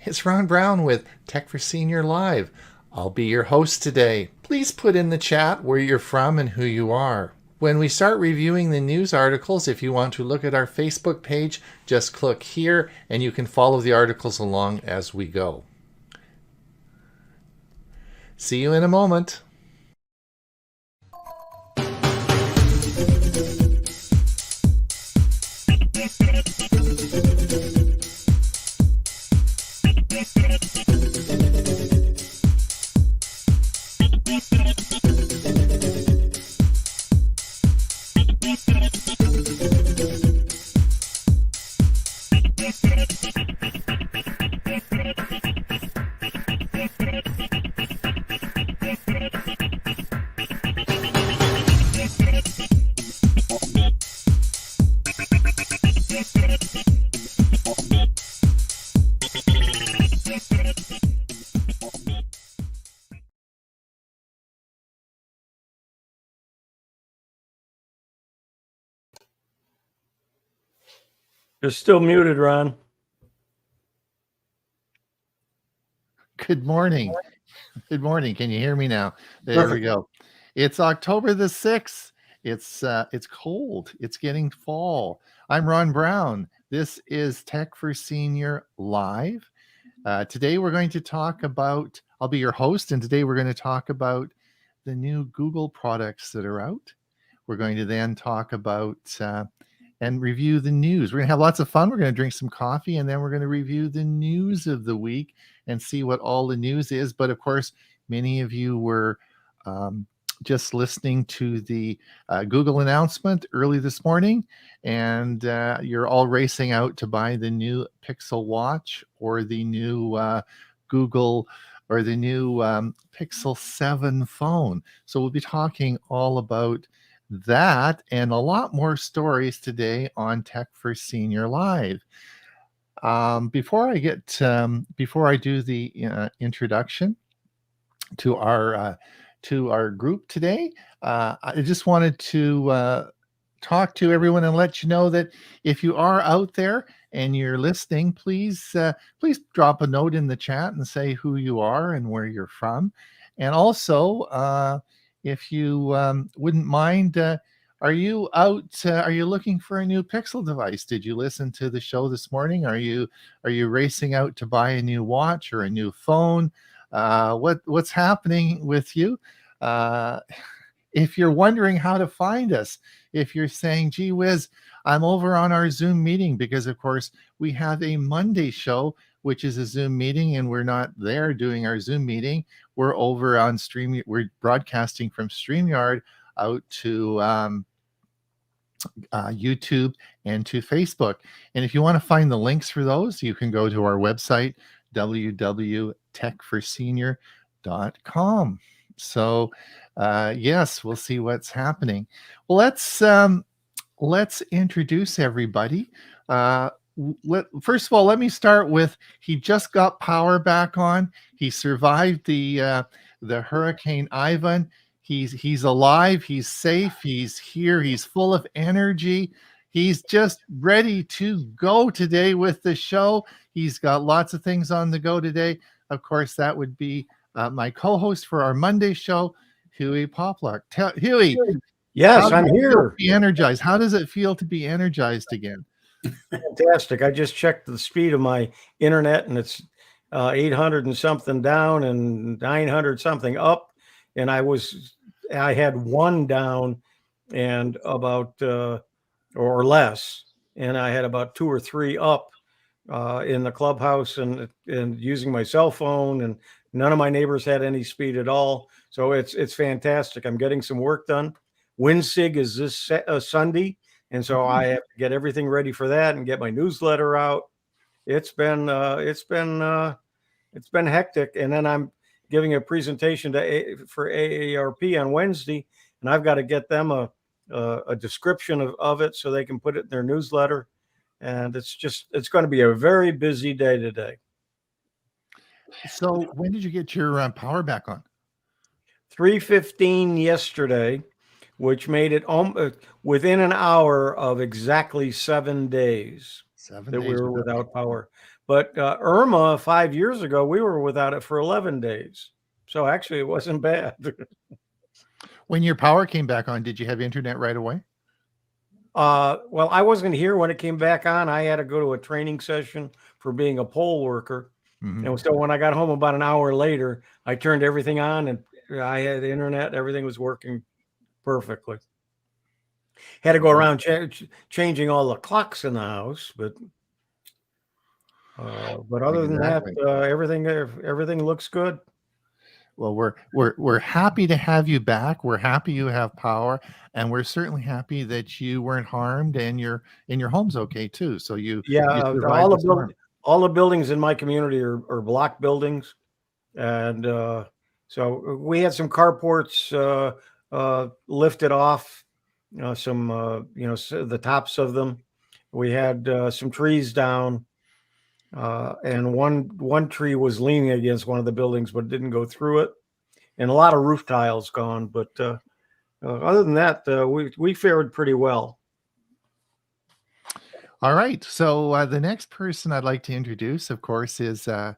It's Ron Brown with Tech for Senior Live. I'll be your host today. Please put in the chat where you're from and who you are. When we start reviewing the news articles, if you want to look at our Facebook page, just click here and you can follow the articles along as we go. See you in a moment. You're still muted, Ron. Good morning. Good morning. Can you hear me now? There Perfect. we go. It's October the 6th. It's cold. It's getting fall. I'm Ron Brown. This is Tech for Senior Live. Today we're going to talk about, I'll be your host, and today we're going to talk about the new Google products that are out. We're going to then talk about and review the news. We're going to have lots of fun. We're going to drink some coffee, and then we're going to review the news of the week and see what all the news is. But of course, many of you were just listening to the Google announcement early this morning, and you're all racing out to buy the new Pixel Watch or the new Google or the new Pixel 7 phone. So we'll be talking all about that and a lot more stories today on Tech for Senior Live. Before I do the introduction to our group today, I just wanted to talk to everyone and let you know that if you are out there and you're listening, please drop a note in the chat and say who you are and where you're from, and also if you wouldn't mind. Are you out? Are you looking for a new Pixel device? Did you listen to the show this morning? Are you racing out to buy a new watch or a new phone? What's happening with you? If you're wondering how to find us, if you're saying, gee whiz, I'm over on our Zoom meeting, because of course we have a Monday show, which is a Zoom meeting, and we're not there doing our Zoom meeting. We're over on Stream. We're broadcasting from StreamYard out to YouTube and to Facebook. And if you want to find the links for those, you can go to our website, www.techforsenior.com. So yes, we'll see what's happening. Well, let's introduce everybody. First of all, let me start with, he just got power back on. He survived the Hurricane Ivan. He's alive. He's safe. He's here. He's full of energy. He's just ready to go today with the show. He's got lots of things on the go today. Of course, that would be my co-host for our Monday show, Huey Poplark. Huey, yes, I'm here. Be energized. How does it feel to be energized again? Fantastic. I just checked the speed of my internet, and it's 800 and something down and 900 something up. And I had one down and about or less, and I had about 2 or 3 up in the clubhouse and using my cell phone, and none of my neighbors had any speed at all. So it's fantastic. I'm getting some work done. WinSig is this Sunday, and so I have to get everything ready for that and get my newsletter out. It's been hectic, and then I'm giving a presentation for AARP on Wednesday, and I've got to get them a description of it so they can put it in their newsletter. And it's going to be a very busy day today. So when did you get your power back on? 3:15 yesterday. which made it within an hour of exactly 7 days 7 that we days were without. without power. But Irma, 5 years ago, we were without it for 11 days. So actually, it wasn't bad. When your power came back on, did you have internet right away? Well, I wasn't here when it came back on. I had to go to a training session for being a poll worker. Mhm. And so when I got home about an hour later, I turned everything on and I had internet. Everything was working perfectly. Had to go around changing all the clocks in the house, but other than that, Exactly. everything looks good. Well, we're happy to have you back. We're happy you have power, and we're certainly happy that you weren't harmed and your home's okay too. So you Yeah, survived the storm. all the buildings in my community are block buildings, and so we had some carports lifted off, the tops of them. We had some trees down, and one tree was leaning against one of the buildings, but didn't go through it, and a lot of roof tiles gone. But other than that, we fared pretty well. All right. So the next person I'd like to introduce, of course, is a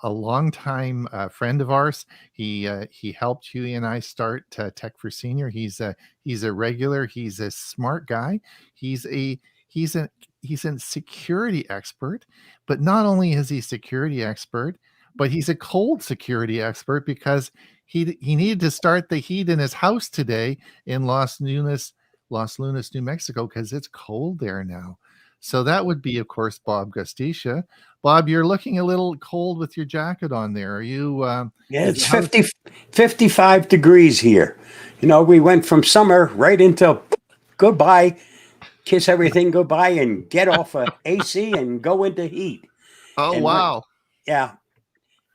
longtime friend of ours. He helped Huey and I start Tech for Senior. He's a regular. He's a smart guy. He's a he's a he's a security expert. But not only is he a security expert, but he's a cold security expert because he needed to start the heat in his house today in Los Lunas, New Mexico, because it's cold there now. So that would be, of course, Bob Gustisha. Bob, you're looking a little cold with your jacket on there. Are you? Yeah, it's 55 degrees here. You know, we went from summer right into goodbye, kiss everything goodbye, and get off of AC and go into heat. Oh, And wow. Yeah.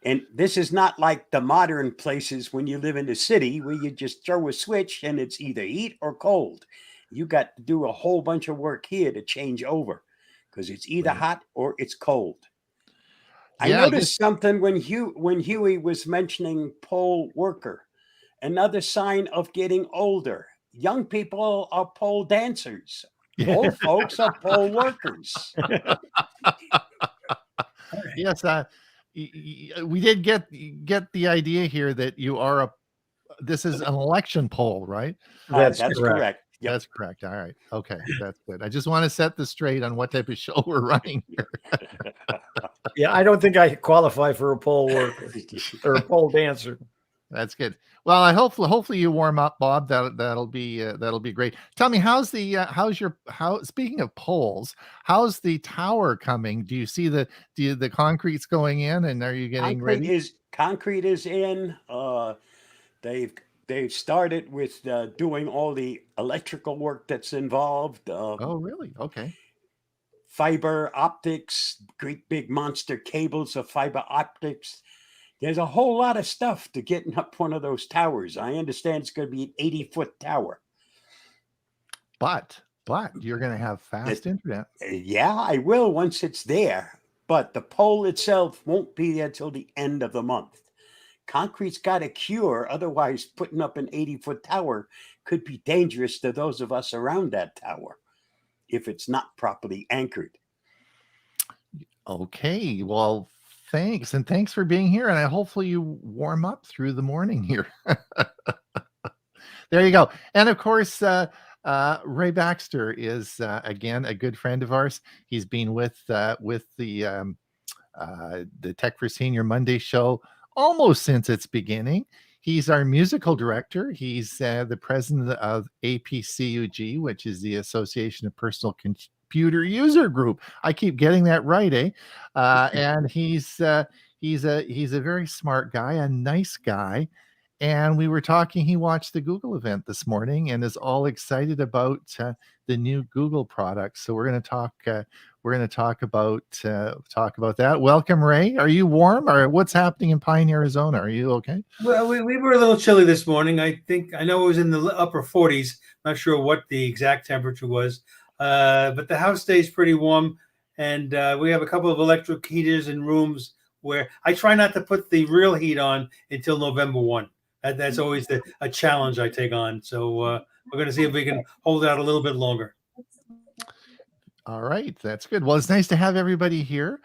And this is not like the modern places when you live in the city where you just throw a switch and it's either heat or cold. You got to do a whole bunch of work here to change over because it's either Right. hot or it's cold. I Yeah, noticed something when Huey was mentioning poll worker. Another sign of getting older. Young people are pole dancers. Old folks are pole workers. yes, we did get the idea here that you are this is an election poll, right? That's That's correct. correct. Yep. That's correct. All right. Okay, that's good. I just want to set this straight on what type of show we're running here. Yeah, I don't think I qualify for a poll worker or a pole dancer. That's good. Well, I hopefully you warm up, Bob. That'll be great. Tell me, speaking of polls, how's the tower coming? Do you see the concrete's going in, and are you getting ready? Concrete is in. They've started with doing all the electrical work that's involved. Oh, really? Okay. Fiber optics, great big monster cables of fiber optics. There's a whole lot of stuff to getting up one of those towers. I understand it's going to be an 80-foot tower. But you're going to have fast internet. Yeah, I will once it's there. But the pole itself won't be there till the end of the month. Concrete's got a cure. Otherwise, putting up an 80-foot tower could be dangerous to those of us around that tower if it's not properly anchored. Okay. Well, thanks. And thanks for being here. And hopefully you warm up through the morning here. There you go. And of course, Ray Baxter is again a good friend of ours. He's been with the Tech for Senior Monday show almost since its beginning. He's our musical director. He's the president of APCUG, which is the Association of Personal Computer User Group. I keep getting that right, eh? And he's a very smart guy, a nice guy. And we were talking. He watched the Google event this morning and is all excited about the new Google products. So we're going to talk. We're going to talk about that. Welcome, Ray. Are you warm, or what's happening in Pine, Arizona? Are you okay? Well, we were a little chilly this morning. I know it was in the upper 40s. Not sure what the exact temperature was, but the house stays pretty warm, and we have a couple of electric heaters in rooms where I try not to put the real heat on until November 1. That's always a challenge I take on. So we're going to see if we can hold it out a little bit longer. All right, that's good. Well, it's nice to have everybody here.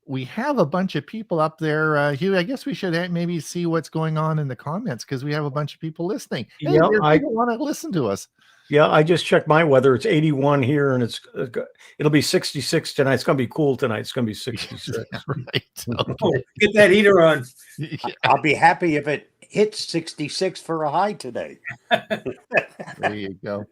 We have a bunch of people up there. Hugh, I guess we should maybe see what's going on in the comments because we have a bunch of people listening. Hey, Yeah, people want to listen to us. Yeah, I just checked my weather. It's 81 here, and it'll be 66 tonight. It's going to be cool tonight. It's going to be 66. Right. Oh, get that heater on. Yeah, I'll be happy if it hits 66 for a high today. there you go.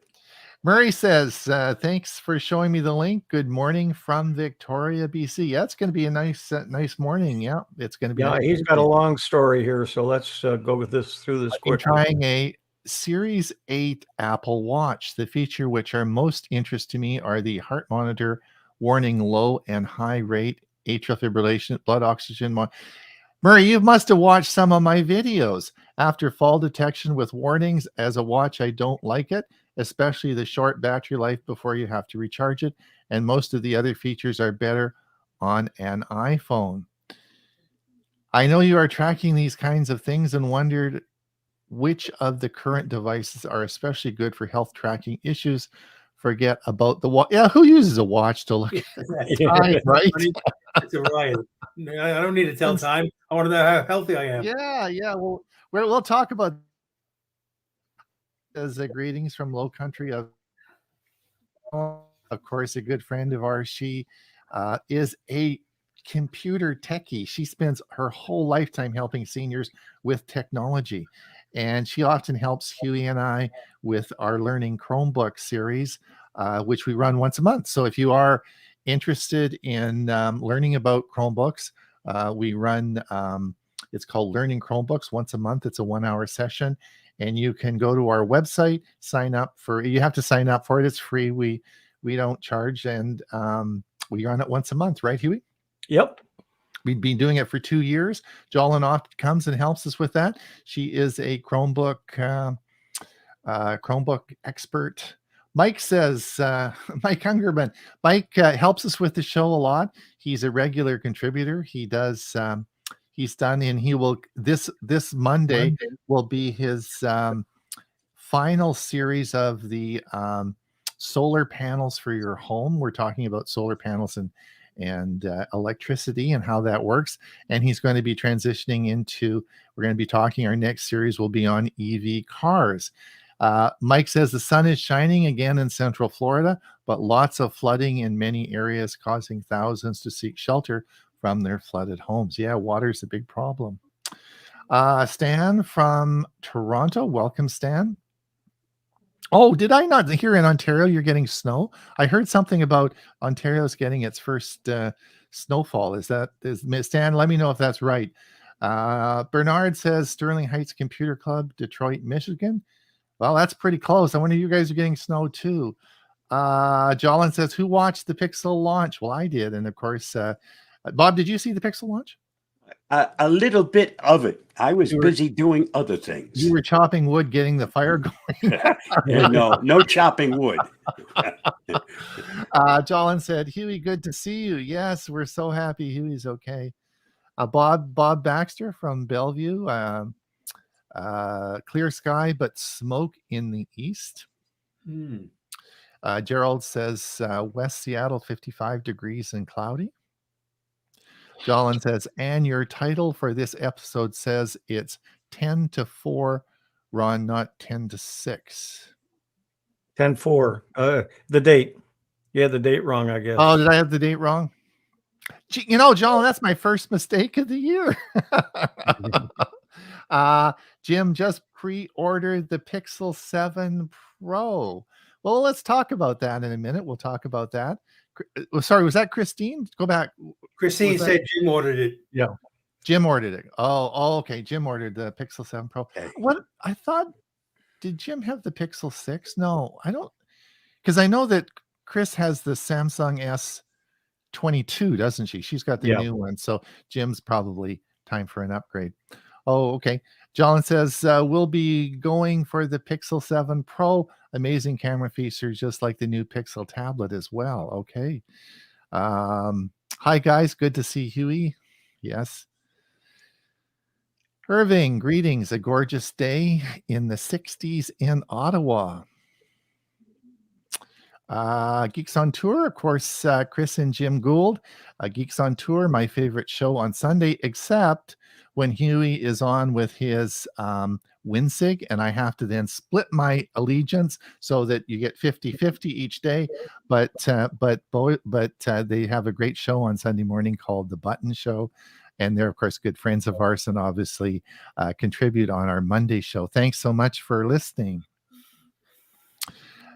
Murray says, thanks for showing me the link. Good morning from Victoria, BC. Yeah, it's going to be a nice morning. Yeah, it's going to be. Yeah, he's got a long story here, so let's go with this through this I'm quick. trying a Series 8 Apple Watch. The feature which are most interest to me are the heart monitor warning low and high rate atrial fibrillation, blood oxygen. Murray, you must have watched some of my videos. After fall detection with warnings, as a watch, I don't like it, especially the short battery life before you have to recharge it. And most of the other features are better on an iPhone. I know you are tracking these kinds of things and wondered which of the current devices are especially good for health tracking issues. Forget about the watch. Yeah, who uses a watch to look at time, right? It's a riot. I don't need to tell time. I want to know how healthy I am. Yeah. Well, we'll talk about as greetings from Low Country. Of course, a good friend of ours. She is a computer techie. She spends her whole lifetime helping seniors with technology. And she often helps Huey and I with our Learning Chromebook series, which we run once a month. So if you are interested in learning about Chromebooks, we run, it's called Learning Chromebooks once a month. It's a 1-hour session. And you can go to our website, you have to sign up for it. It's free. We don't charge. And we run it once a month, right, Huey? Yep. We've been doing it for 2 years. Jolyn oft comes and helps us with that. She is a Chromebook expert. Mike says, Mike Hungerman. Mike helps us with the show a lot. He's a regular contributor. He does. He's done, and he will. This Monday will be his final series of the solar panels for your home. We're talking about solar panels and electricity and how that works. And he's going to be transitioning into, we're going to be talking, our next series will be on EV cars. Mike says the sun is shining again in Central Florida, but lots of flooding in many areas, causing thousands to seek shelter from their flooded homes. Yeah, water's a big problem. Stan from Toronto. Welcome, Stan. Oh, did I not hear in Ontario you're getting snow? I heard something about Ontario's getting its first snowfall. Is Stan? Let me know if that's right. Bernard says Sterling Heights Computer Club, Detroit, Michigan. Well, that's pretty close. I wonder if you guys are getting snow too. Jolyn says, who watched the Pixel launch? Well, I did. And of course, Bob, did you see the Pixel launch? A little bit of it. I was busy doing other things. You were chopping wood, getting the fire going. No chopping wood. Jolyn said, Huey, good to see you. Yes, we're so happy Huey's okay. Bob Baxter from Bellevue. Clear sky, but smoke in the east. Gerald says West Seattle, 55 degrees and cloudy. Jolyn says, and your title for this episode says it's 10 to 4, Ron, not 10 to 6. 10-4. The date. Yeah, the date wrong, I guess. Oh, did I have the date wrong? Jolyn, that's my first mistake of the year. Jim just pre-ordered the Pixel 7 Pro. Well, let's talk about that in a minute. We'll talk about that. Sorry, was that Christine? Go back. Christine said Jim ordered it. Yeah, Jim ordered it. Oh, okay. Jim ordered the Pixel 7 Pro. Okay. What I thought, did Jim have the Pixel 6? No, I don't, because I know that Chris has the Samsung S22, doesn't she? She's got the new one. So Jim's probably time for an upgrade. Oh, okay. Jolyn says, we'll be going for the Pixel 7 Pro. Amazing camera features, just like the new Pixel tablet as well. Okay. Hi, guys. Good to see Huey. Yes. Irving, greetings. A gorgeous day in the 60s in Ottawa. Geeks on Tour, of course, Chris and Jim Gould. Geeks on Tour, my favorite show on Sunday, except when Huey is on with his Winsig, and I have to then split my allegiance so that you get 50-50 each day. But they have a great show on Sunday morning called The Button Show. And they're, of course, good friends of ours and obviously contribute on our Monday show. Thanks so much for listening.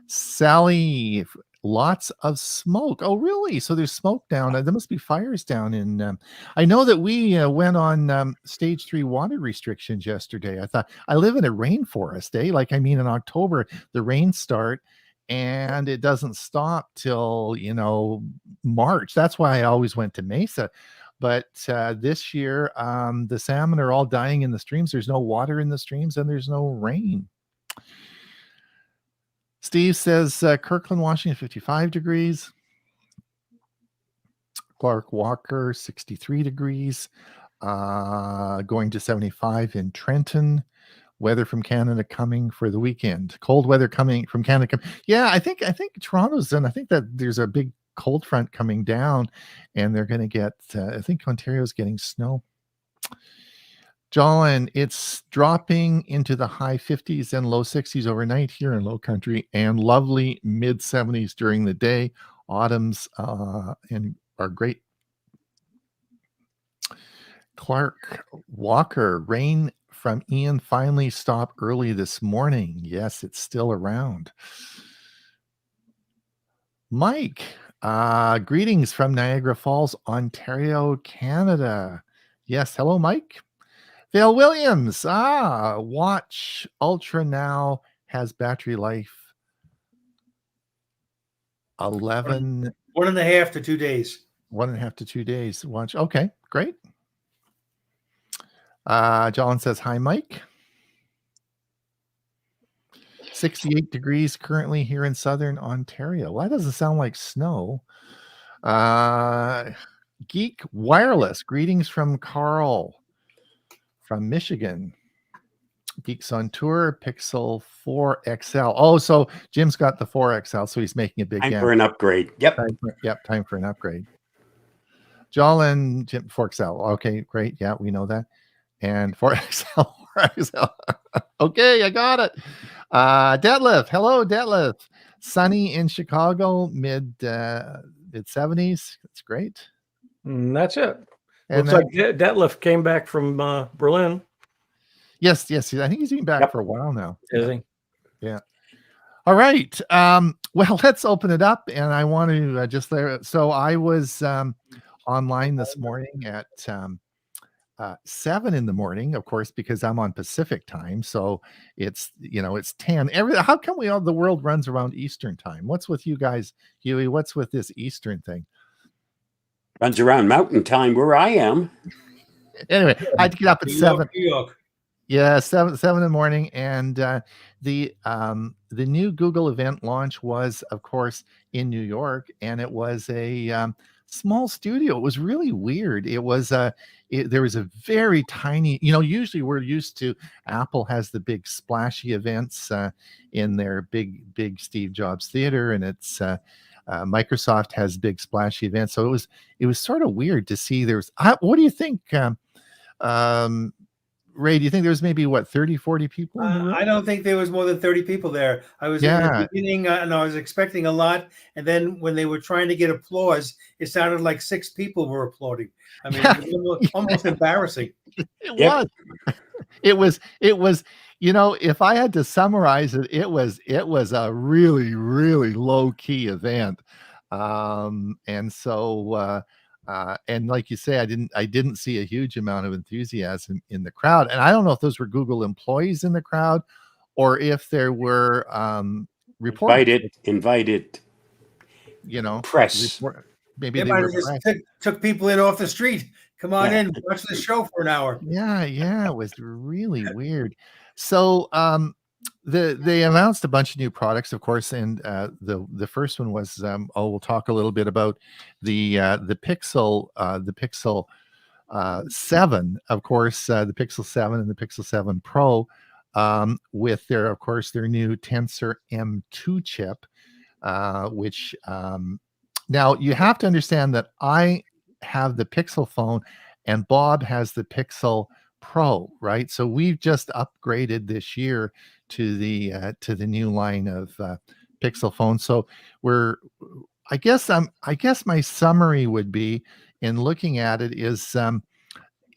Sally, lots of smoke. Oh, really? So there's smoke down. There must be fires down in. I know that we went on stage 3 water restrictions yesterday. I thought I live in a rainforest, eh? Like, I mean, in October, the rains start and it doesn't stop till, March. That's why I always went to Mesa. But this year, the salmon are all dying in the streams. There's no water in the streams and there's no rain. Steve says Kirkland, Washington, 55 degrees. Clark Walker, 63 degrees. Going to 75 in Trenton. Weather from Canada coming for the weekend. Cold weather coming from Canada. Yeah, I think Toronto's done. I think that there's a big cold front coming down, and they're going to get. I think Ontario's getting snow. John, it's dropping into the high 50s and low 60s overnight here in Low Country, and lovely mid 70s during the day. Autumns and are great. Clark Walker, rain from Ian finally stopped early this morning. Yes, it's still around. Mike, greetings from Niagara Falls, Ontario, Canada. Yes, hello, Mike. Vale Williams, Watch Ultra now has battery life 11. 1.5 to 2 days. 1.5 to 2 days. Watch. Okay, great. John says, hi, Mike. 68 degrees currently here in Southern Ontario. Well, that doesn't sound like snow. Geek Wireless, greetings from Carl. From Michigan. Geeks on Tour, Pixel 4 XL. Oh, so Jim's got the 4 XL, so he's making a big Time for an upgrade. Yep. Time for an upgrade. Jolin, Jim, 4 XL. Okay, great. Yeah, we know that. And 4 XL, 4 XL. Okay, I got it. Detlef. Hello, Detlef. Sunny in Chicago, mid 70s. That's great. That's it. And looks like Detlef came back from Berlin. Yes. I think he's been back for a while now. Is he? Yeah. All right. Well, let's open it up. And I want to just there. So I was online this morning at 7 in the morning, of course, because I'm on Pacific time. So it's 10. How come the world runs around Eastern time? What's with you guys, Huey? What's with this Eastern thing? Runs around Mountain Time where I am. Anyway, I had to get up at 7. New York. Yeah, 7 in the morning, and the new Google event launch was, of course, in New York, and it was a small studio. It was really weird. It was there was a very tiny. Usually we're used to Apple has the big splashy events in their big Steve Jobs Theater, and it's. Microsoft has big splashy events, so it was sort of weird to see. What do you think, Ray? Do you think there was maybe 30, 40 people in the room? I don't think there was more than 30 people there. I was in the beginning, and I was expecting a lot, and then when they were trying to get applause, it sounded like 6 people were applauding. I mean, it was almost embarrassing. It was. If I had to summarize it, it was a really, really low key event. And so, and like you say, I didn't see a huge amount of enthusiasm in the crowd. And I don't know if those were Google employees in the crowd or if there were reporters. Invited. Press. Maybe they were just took people in off the street. Come on in, watch the show for an hour. Yeah, it was really weird. So they announced a bunch of new products, of course, and the first one was we'll talk a little bit about the Pixel 7, of course, the Pixel 7 and the Pixel 7 Pro, with their, of course, their new Tensor M2 chip, which now you have to understand that I have the Pixel phone and Bob has the Pixel Pro, right? So we've just upgraded this year to the new line of Pixel phones. So I guess my summary would be, in looking at it, is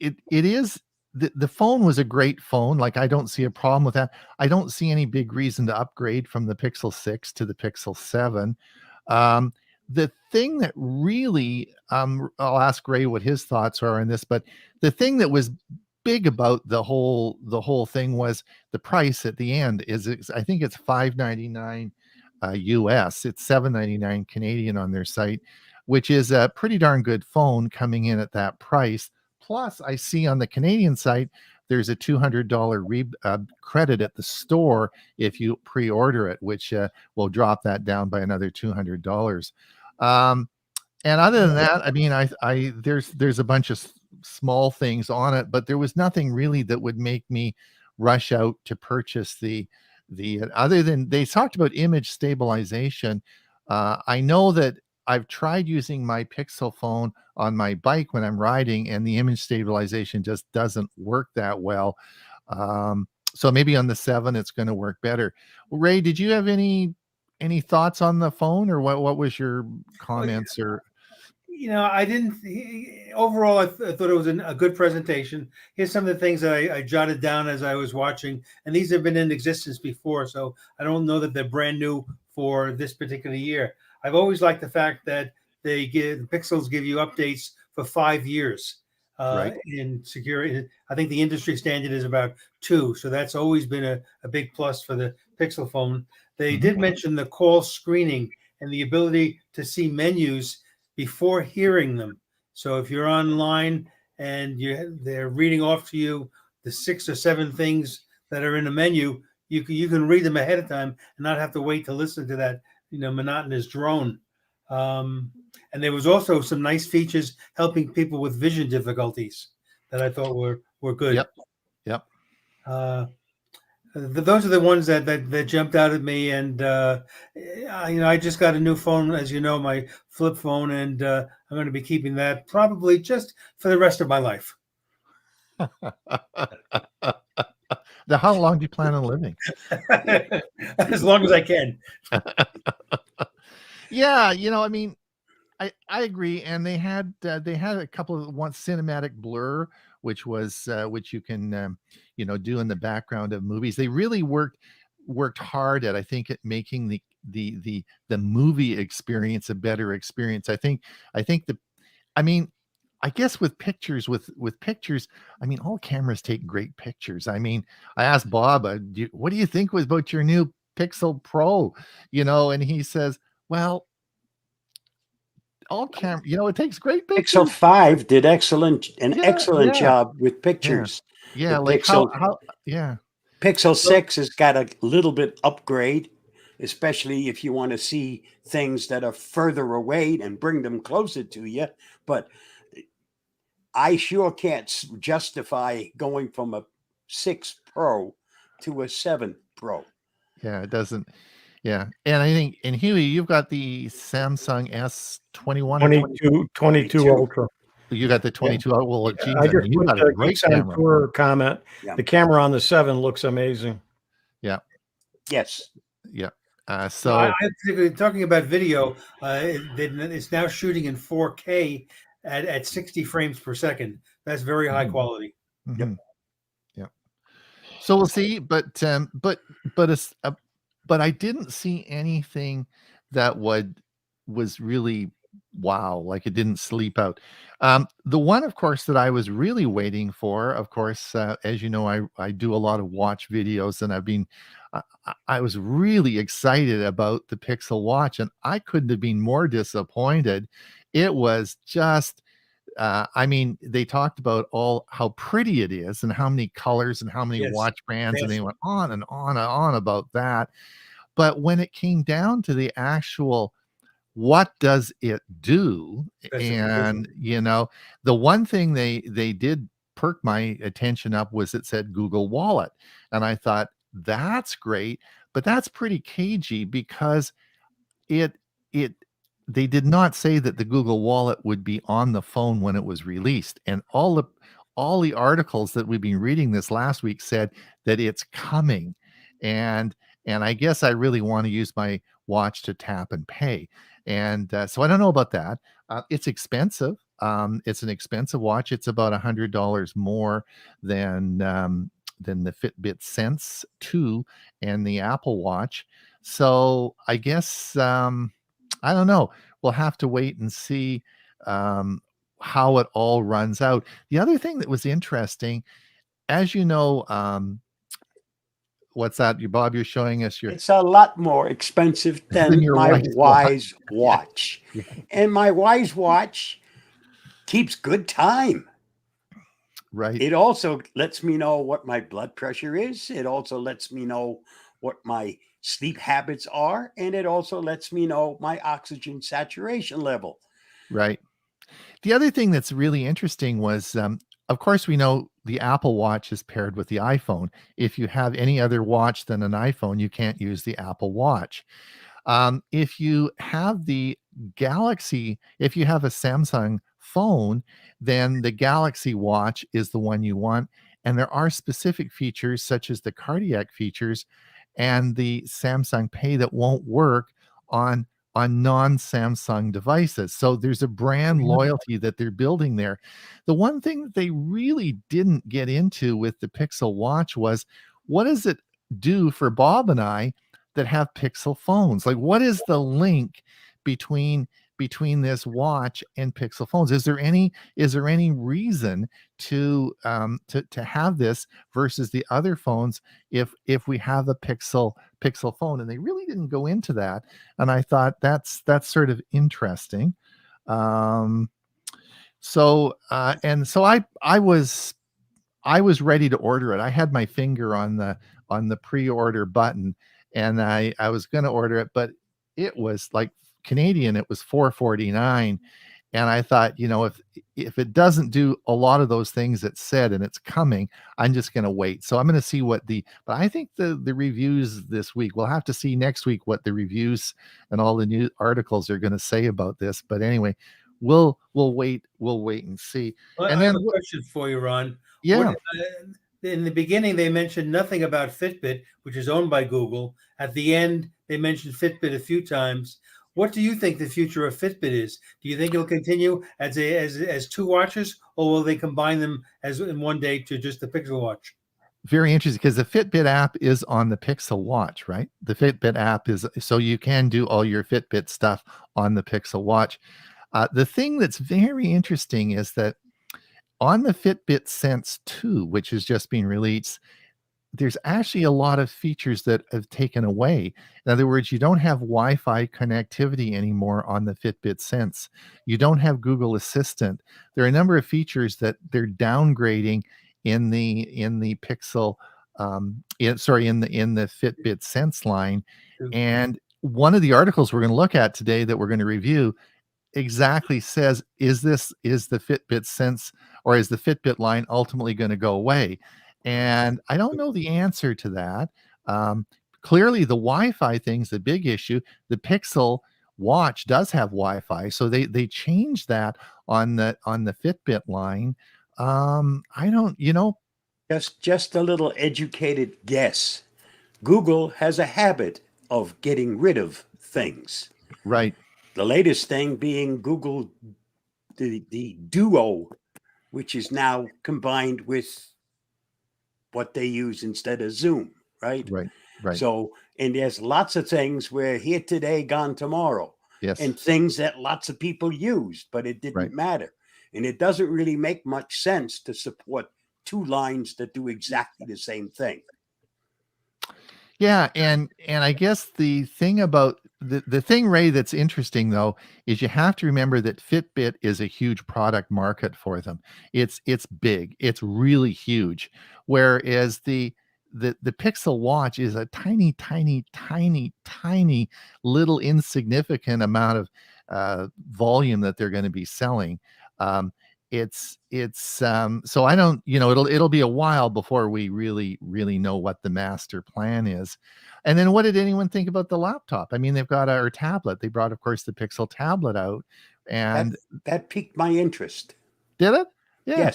it is the phone was a great phone. Like, I don't see a problem with that. I don't see any big reason to upgrade from the Pixel 6 to the Pixel 7. The thing that really, I'll ask Ray what his thoughts are on this, but the thing that was big about the whole thing was the price at the end. I think it's $599 US. It's $799 Canadian on their site, which is a pretty darn good phone coming in at that price. Plus, I see on the Canadian site there's a $200 credit at the store if you pre-order it, which will drop that down by another $200. And other than that, I mean, there's a bunch of small things on it, but there was nothing really that would make me rush out to purchase the other than they talked about image stabilization. I know that I've tried using my Pixel phone on my bike when I'm riding, and the image stabilization just doesn't work that well. So maybe on the 7 it's going to work better. Ray, did you have any thoughts on the phone, or what was your comments? Or I didn't. Overall, I thought it was a good presentation. Here's some of the things that I jotted down as I was watching, and these have been in existence before, so I don't know that they're brand new for this particular year. I've always liked the fact that the Pixels give you updates for 5 years. Right. In security, I think the industry standard is about 2, so that's always been a big plus for the Pixel phone. They did mention the call screening and the ability to see menus before hearing them. So if you're online and they're reading off to you the 6 or 7 things that are in a menu, you can read them ahead of time and not have to wait to listen to that monotonous drone. And there was also some nice features helping people with vision difficulties that I thought were good. Yep. Those are the ones that jumped out at me, and I just got a new phone, as you know, my flip phone, and I'm going to be keeping that probably just for the rest of my life. Now, how long do you plan on living? As long as I can. Yeah, I mean, I agree, and they had a couple of cinematic blur, which you can do in the background of movies. They really worked hard at, I think, at making the movie experience a better experience. I guess with pictures, I mean, all cameras take great pictures. I mean, I asked Bob, what do you think about your new Pixel Pro? And he says, well, all camera, it takes great pictures. Pixel 5 did excellent job with pictures. Yeah, The like Pixel, yeah. Pixel 6 has got a little bit upgrade, especially if you want to see things that are further away and bring them closer to you. But I sure can't justify going from a 6 Pro to a 7 Pro. Yeah, it doesn't. Yeah. And I think, and Huey, you've got the Samsung S21 22 Ultra. You got the 22. Well, geez, I just you put got a great camera. Tour comment. Yeah. The camera on the 7 looks amazing. Yeah. Yes. Yeah. Talking about video, it's now shooting in 4K at 60 frames per second. That's very high quality. Mm-hmm. Yep. So we'll see, but I didn't see anything that was really wow, like it didn't sleep out. The one, of course, that I was really waiting for, of course, as you know, I do a lot of watch videos, and I was really excited about the Pixel Watch, and I couldn't have been more disappointed. It was just, I mean, they talked about how pretty it is and how many colors and how many watch brands, and they went on and on and on about that. But when it came down to the actual what does it do? Specification. And the one thing they did perk my attention up was it said Google Wallet, and I thought that's great, but that's pretty cagey because it it they did not say that the Google Wallet would be on the phone when it was released, and all the articles that we've been reading this last week said that it's coming, and I guess I really want to use my watch to tap and pay, and so I don't know about that. It's expensive. It's an expensive watch. It's about $100 more than the Fitbit Sense 2 and the Apple Watch. So I guess I don't know. We'll have to wait and see how it all runs out. The other thing that was interesting, as you know, what's that? You Bob, you're showing us your It's a lot more expensive Than than your my Wise Wise watch. Yeah. And my Wise watch keeps good time. right. It also lets me know what my blood pressure is. It also lets me know what my sleep habits are. And it also lets me know my oxygen saturation level. Right. The other thing that's really interesting was, of course, we know the Apple Watch is paired with the iPhone. If you have any other watch than an iPhone, you can't use the Apple Watch. If you have the Galaxy, if you have a Samsung phone, then the Galaxy Watch is the one you want. And there are specific features, such as the cardiac features and the Samsung Pay, that won't work on non-Samsung devices. So there's a brand loyalty that they're building there. The one thing that they really didn't get into with the Pixel Watch was, what does it do for Bob and I that have Pixel phones? Like, what is the link between this watch and Pixel phones? Is there any reason to have this versus the other phones if we have a Pixel phone? And they really didn't go into that, and I thought that's sort of interesting. So I was ready to order it. I had my finger on the pre-order button, and I was going to order it, but it was like Canadian, it was $4.49, and I thought, if it doesn't do a lot of those things it said and it's coming, I'm just going to wait. So I'm going to see but I think the reviews this week, we'll have to see next week what the reviews and all the new articles are going to say about this. But anyway, we'll wait and see. Well, And I have then a question for you, Ron. Yeah. In the beginning, they mentioned nothing about Fitbit, which is owned by Google. At the end, they mentioned Fitbit a few times. What do you think the future of Fitbit is? Do you think it'll continue as two watches, or will they combine them as in one day to just the Pixel Watch? Very interesting, because the Fitbit app is on the Pixel Watch, right? The Fitbit app is, so you can do all your Fitbit stuff on the Pixel Watch. The thing that's very interesting is that on the Fitbit Sense 2, which has just been released, there's actually a lot of features that have taken away. In other words, you don't have Wi-Fi connectivity anymore on the Fitbit Sense. You don't have Google Assistant. There are a number of features that they're downgrading in the Pixel, in the Fitbit Sense line. And one of the articles we're going to look at today that we're going to review exactly says, is the Fitbit Sense, or is the Fitbit line ultimately going to go away? And I don't know the answer to that. Clearly, the Wi-Fi thing's the big issue. The Pixel Watch does have Wi-Fi, so they changed that on the Fitbit line. I don't, Just a little educated guess. Google has a habit of getting rid of things. right. The latest thing being Google, the Duo, which is now combined with what they use instead of Zoom, right? Right. So, and there's lots of things where here today, gone tomorrow, Yes. and things that lots of people used, but it didn't Right. matter. And it doesn't really make much sense to support two lines that do exactly the same thing. Yeah, and I guess the thing about the thing, Ray, that's interesting though, is you have to remember that Fitbit is a huge product market for them. It's big. It's really huge. Whereas the the Pixel Watch is a tiny, tiny, tiny, tiny little insignificant amount of volume that they're going to be selling. So I don't, it'll be a while before we really know what the master plan is. And then what did anyone think about the laptop? I mean, they've got our tablet. They brought, of course, the Pixel tablet out, and That piqued my interest. did it? Yeah.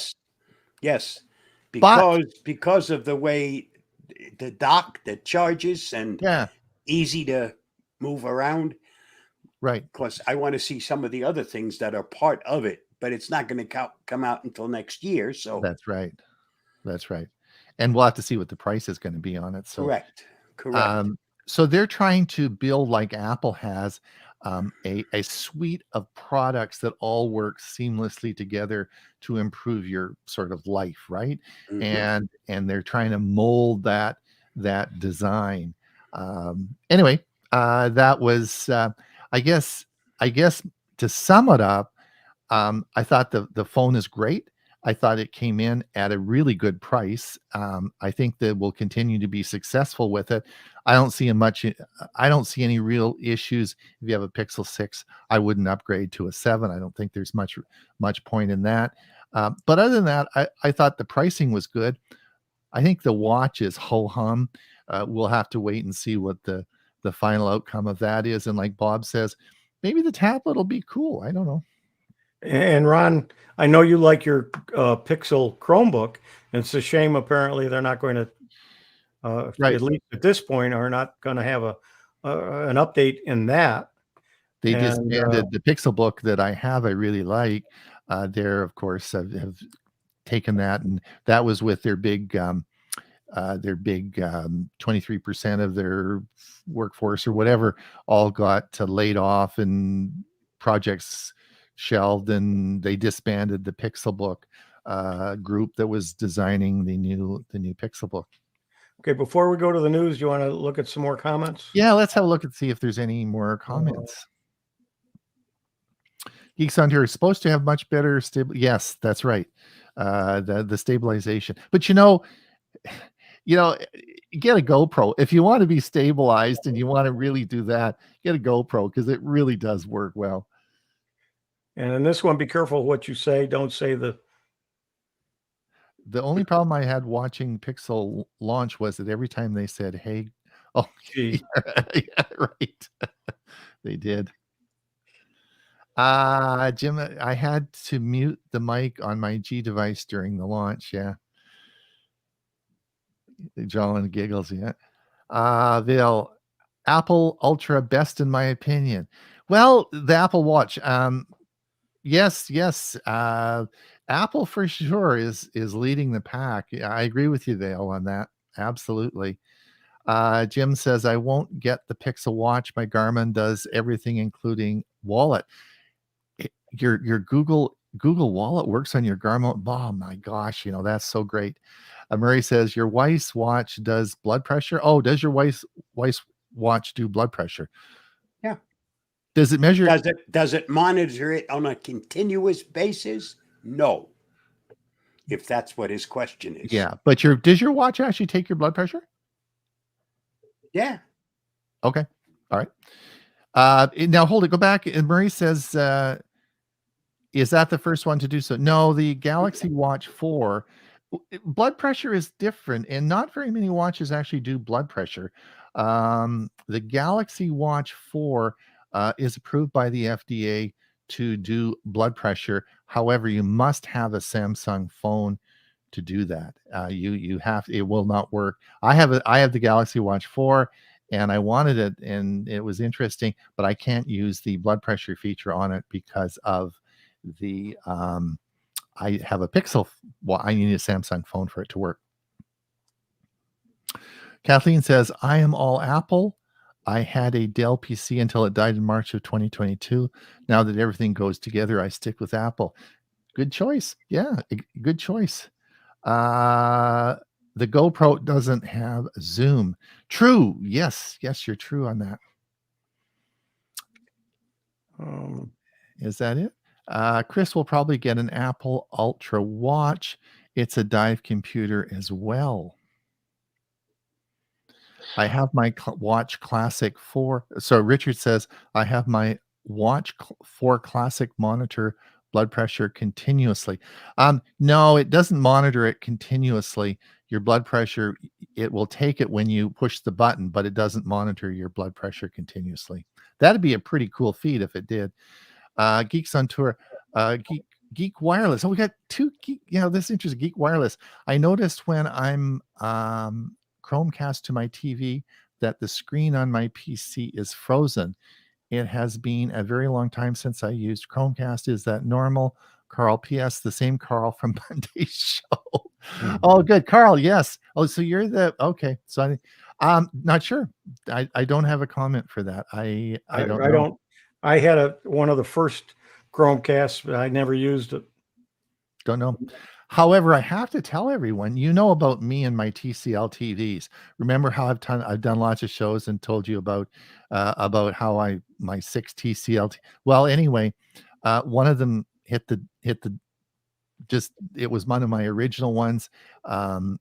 Yes, But because of the way the dock that charges and yeah, easy to move around. right. Of course, I want to see some of the other things that are part of it, but it's not going to come out until next year. So That's right. That's right. And we'll have to see what the price is going to be on it. So correct. so they're trying to build, like Apple has, a suite of products that all work seamlessly together to improve your sort of life, right? Mhm. And they're trying to mold that design. Anyway, that was I guess to sum it up, I thought the phone is great. I thought it came in at a really good price. I think that we'll continue to be successful with it. I don't see I don't see any real issues. If you have a Pixel 6, I wouldn't upgrade to a 7. I don't think there's much point in that. But other than that, I thought the pricing was good. I think the watch is ho hum. We'll have to wait and see what the final outcome of that is. And like Bob says, maybe the tablet will be cool. I don't know. And Ron, I know you like your Pixel Chromebook, and it's a shame apparently they're not going to, Right. at least at this point, are not going to have an update in that. They And disbanded the Pixel Book that I have. I really like. They're, of course, have taken that, and that was with their big 23% of their workforce or whatever all got laid off and projects shelved, and they disbanded the Pixel Book group that was designing the new Pixel Book. okay, before we go to the news, you want to look at some more comments? Yeah, let's have a look and see if there's any more comments. Geeks on here is supposed to have much better stable. Yes, that's right. The stabilization, but get a GoPro if you want to be stabilized and you want to really do that. Get a GoPro because it really does work well. And in this one, be careful what you say. Don't say the only problem I had watching Pixel launch was that every time they said, "Hey," oh, G. yeah, right, they did. Jim, I had to mute the mic on my G device during the launch. Yeah. John giggles. Yeah. Bill, Apple Ultra best in my opinion. Well, the Apple Watch. Yes. Apple for sure is leading the pack. I agree with you, Vale, on that. Absolutely. Jim says I won't get the Pixel Watch. My Garmin does everything, including wallet. Your Google Wallet works on your Garmin. Oh my gosh, that's so great. Murray says your wife's watch does blood pressure. Oh, does your wife's watch do blood pressure? Yeah. Does it measure? Does it monitor it on a continuous basis? No. If that's what his question is. Yeah, but does your watch actually take your blood pressure? Yeah. Okay. All right. Now hold it. Go back. And Murray says, is that the first one to do so? No, the Galaxy Watch 4. Blood pressure is different, and not very many watches actually do blood pressure. The Galaxy Watch 4 is approved by the FDA to do blood pressure. However, you must have a Samsung phone to do that. You have, it will not work. I have the Galaxy Watch 4, and I wanted it, and it was interesting, but I can't use the blood pressure feature on it because of the I have a Pixel. Well, I need a Samsung phone for it to work. Kathleen says, I am all Apple. I had a Dell PC until it died in March of 2022. Now that everything goes together, I stick with Apple. Good choice. Yeah, good choice. The GoPro doesn't have Zoom. True. Yes, you're true on that. Is that it? Chris will probably get an Apple Ultra watch. It's a dive computer as well. I have my Watch Classic 4. So Richard says, I have my Watch 4 Classic monitor blood pressure continuously. No, it doesn't monitor it continuously. Your blood pressure, it will take it when you push the button, but it doesn't monitor your blood pressure continuously. That'd be a pretty cool feat if it did. Geeks on Tour, Geek Wireless. Oh, we got two Geek. This is interesting. Geek Wireless. I noticed when I'm Chromecast to my TV that the screen on my PC is frozen. It has been a very long time since I used Chromecast. Is that normal? Carl, P.S. The same Carl from Monday's show. Oh, good, Carl. Yes. Oh, so you're the So I'm not sure. I don't have a comment for that. I don't know. I had one of the first Chromecasts, but I never used it. Don't know. However, I have to tell everyone, about me and my TCL TVs. Remember how I've done lots of shows and told you about how my 6 TCL. Well, anyway, one of them hit the it was one of my original ones,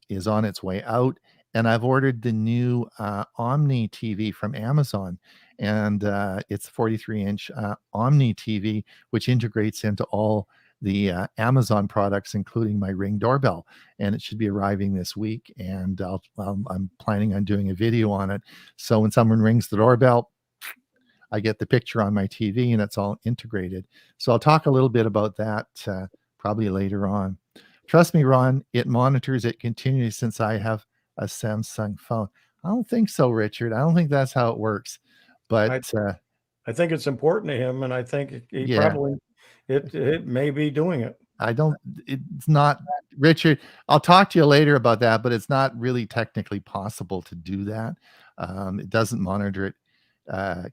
is on its way out, and I've ordered the new Omni TV from Amazon, and it's 43-inch Omni TV, which integrates into all the Amazon products, including my Ring doorbell, and it should be arriving this week. And I'm planning on doing a video on it. So when someone rings the doorbell, I get the picture on my TV, and it's all integrated. So I'll talk a little bit about that probably later on. Trust me, Ron, it monitors it continuously since I have a Samsung phone. I don't think so, Richard. I don't think that's how it works. But I think it's important to him, and I think he probably it may be doing it. It's not, Richard. I'll talk to you later about that, but it's not really technically possible to do that. It doesn't monitor it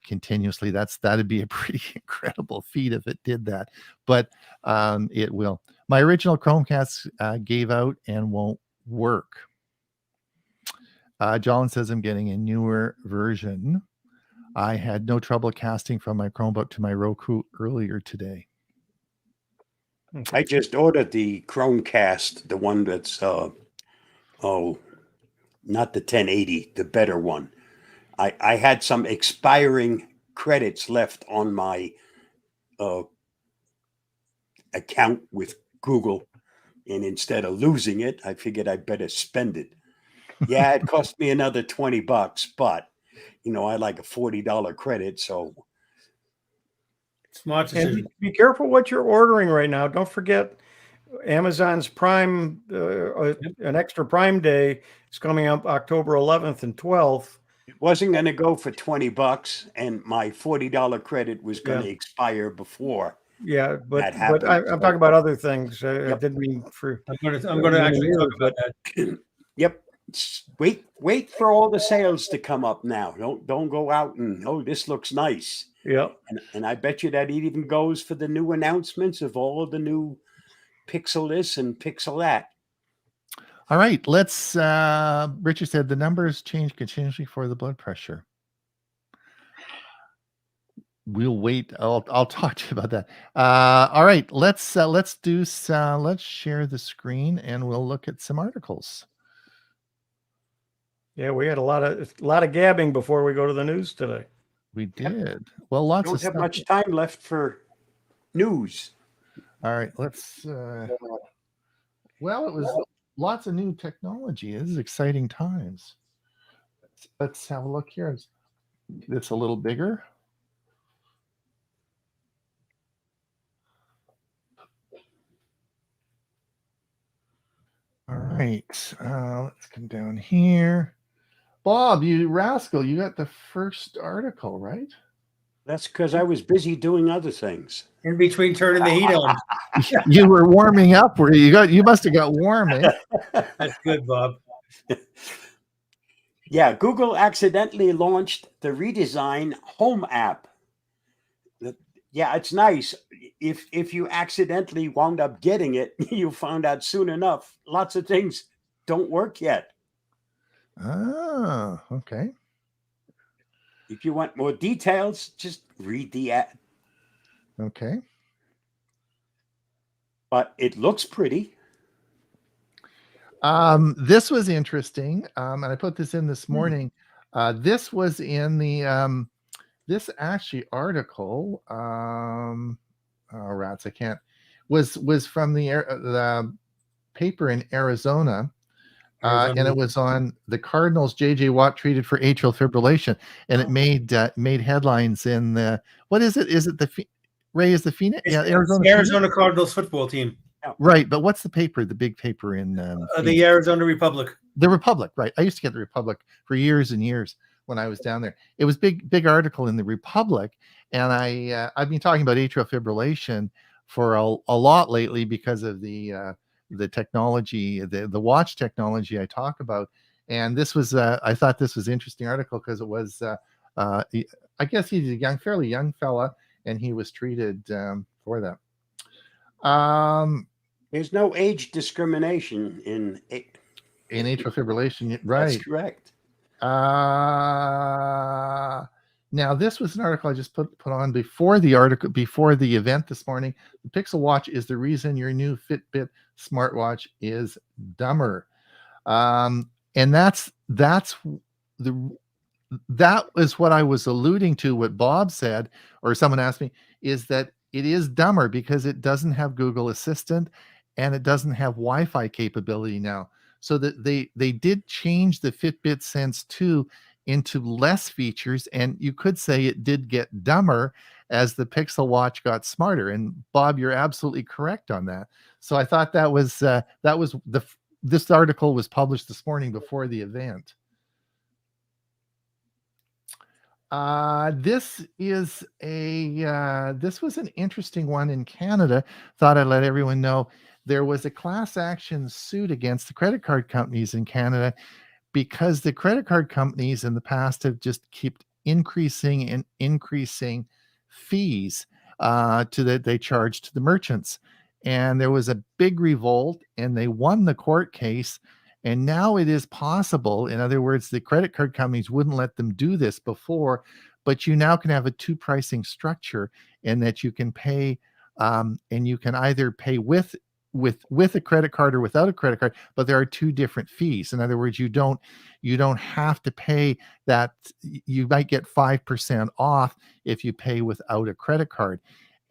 continuously. That'd be a pretty incredible feat if it did that, but it will. My original Chromecast gave out and won't work. John says I'm getting a newer version. I had no trouble casting from my Chromebook to my Roku earlier today. I just ordered the Chromecast, the one that's not the 1080, the better one. I had some expiring credits left on my account with Google, and instead of losing it, I figured I'd better spend it. Yeah, it cost me another $20, but I like a $40 credit, so. Smart decision. And be careful what you're ordering right now. Don't forget Amazon's Prime, an extra Prime Day is coming up October 11th and 12th. It wasn't going to go for $20, and my $40 credit was going to expire before. Yeah, but I'm talking about other things. I didn't mean for. I'm going to actually talk about that. Yep. Wait for all the sales to come up now. Don't go out and this looks nice. Yeah. And I bet you that it even goes for the new announcements of all of the new Pixel this and Pixel that. All right, let's Richard said the numbers change continuously for the blood pressure. We'll wait. I'll talk to you about that. All right, let's share the screen and we'll look at some articles. Yeah, we had a lot of gabbing before we go to the news today. We did. Well, lots Don't of have stuff. much time left for news. All right, let's well, it was lots of new technology. This is exciting times. Let's have a look here. It's a little bigger. All right, let's come down here. Bob, you rascal, you got the first article, right? That's because I was busy doing other things. In between turning the heat on. You were warming up. You must have got warm, eh? That's good, Bob. Yeah, Google accidentally launched the redesigned Home app. Yeah, it's nice. If you accidentally wound up getting it, you found out soon enough. Lots of things don't work yet. Oh, okay. If you want more details, just read the ad. Okay. But it looks pretty. This was interesting, and I put this in this morning. This was in the this actually article. Oh rats, I can't. Was from the paper in Arizona. And it was on the Cardinals. J.J. Watt treated for atrial fibrillation, and it made headlines in the what is it? Is it the Ray? Is the Phoenix? It's Yeah, the Arizona. Arizona Cardinals football team. Right, but what's the paper? The big paper in The Arizona Republic. The Republic, right? I used to get the Republic for years and years when I was down there. It was big article in the Republic, and I've been talking about atrial fibrillation for a lot lately because of the technology, the watch technology I talk about. And this was I thought this was an interesting article because it was I guess he's a fairly young fella, and he was treated for that. There's no age discrimination in atrial fibrillation, right? That's correct. Now this was an article I just put on before the event this morning. The Pixel Watch is the reason your new Fitbit smartwatch is dumber, and that is what I was alluding to. What Bob said, or someone asked me, is that it is dumber because it doesn't have Google Assistant and it doesn't have Wi-Fi capability now. So that they did change the Fitbit Sense 2 into less features, and you could say it did get dumber as the Pixel Watch got smarter. And Bob, you're absolutely correct on that. So I thought this article was published this morning before the event. This was an interesting one in Canada. Thought I'd let everyone know. There was a class action suit against the credit card companies in Canada because the credit card companies in the past have just kept increasing and increasing fees that they charge to the merchants. And there was a big revolt, and they won the court case. And now it is possible. In other words, the credit card companies wouldn't let them do this before, but you now can have a two pricing structure, in that you can pay, and you can either pay with a credit card or without a credit card, but there are two different fees. In other words, you don't have to pay that. You might get 5% off if you pay without a credit card.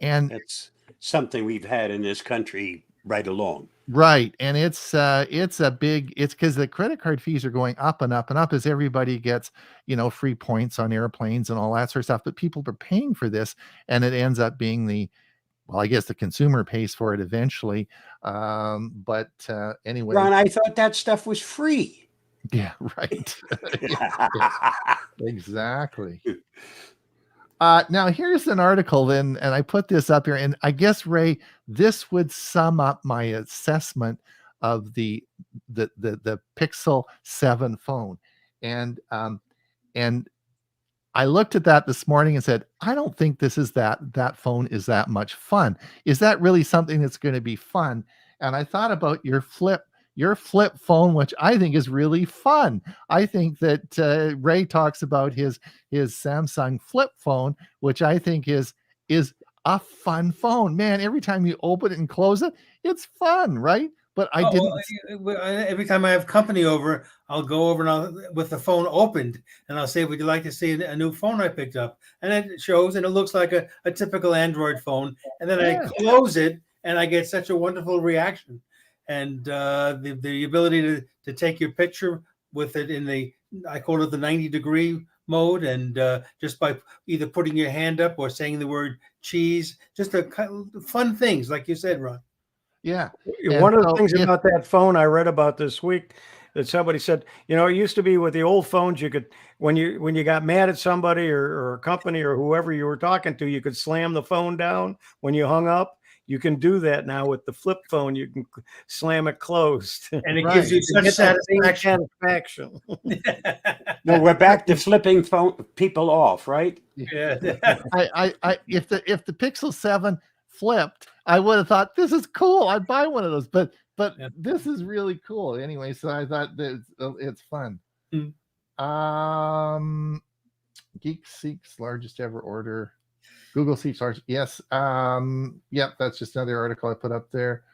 And it's something we've had in this country right along. Right. And it's because the credit card fees are going up and up and up as everybody gets, free points on airplanes and all that sort of stuff. But people are paying for this, and it ends up being I guess the consumer pays for it eventually. But anyway. Ron, I thought that stuff was free. Yeah, right. Exactly. Now here's an article, and I put this up here, and I guess, Ray, this would sum up my assessment of the Pixel 7 phone. And I looked at that this morning and said, I don't think that phone is that much fun. Is that really something that's going to be fun? And I thought about your flip phone, which I think is really fun. I think that Ray talks about his Samsung flip phone, which I think is a fun phone. Man, every time you open it and close it, it's fun, right? But every time I have company over, I'll go over and with the phone opened, and I'll say, would you like to see a new phone I picked up? And it shows, and it looks like a typical Android phone. And then I close it, and I get such a wonderful reaction. And the ability to take your picture with it in I call it the 90-degree mode, and just by either putting your hand up or saying the word cheese, just fun things, like you said, Ron. Yeah. One of the things about that phone I read about this week, that somebody said, it used to be with the old phones, you could, when you got mad at somebody or a company or whoever you were talking to, you could slam the phone down when you hung up. You can do that now with the flip phone. You can slam it closed, and it gives you such satisfaction. No, we're back to flipping people off, right? Yeah. If the Pixel 7 flipped, I would have thought, this is cool. I'd buy one of those, but this is really cool anyway. So I thought that it's fun. GeekSeek's largest ever order. Google Seeks large. Yes. Yep. That's just another article I put up there.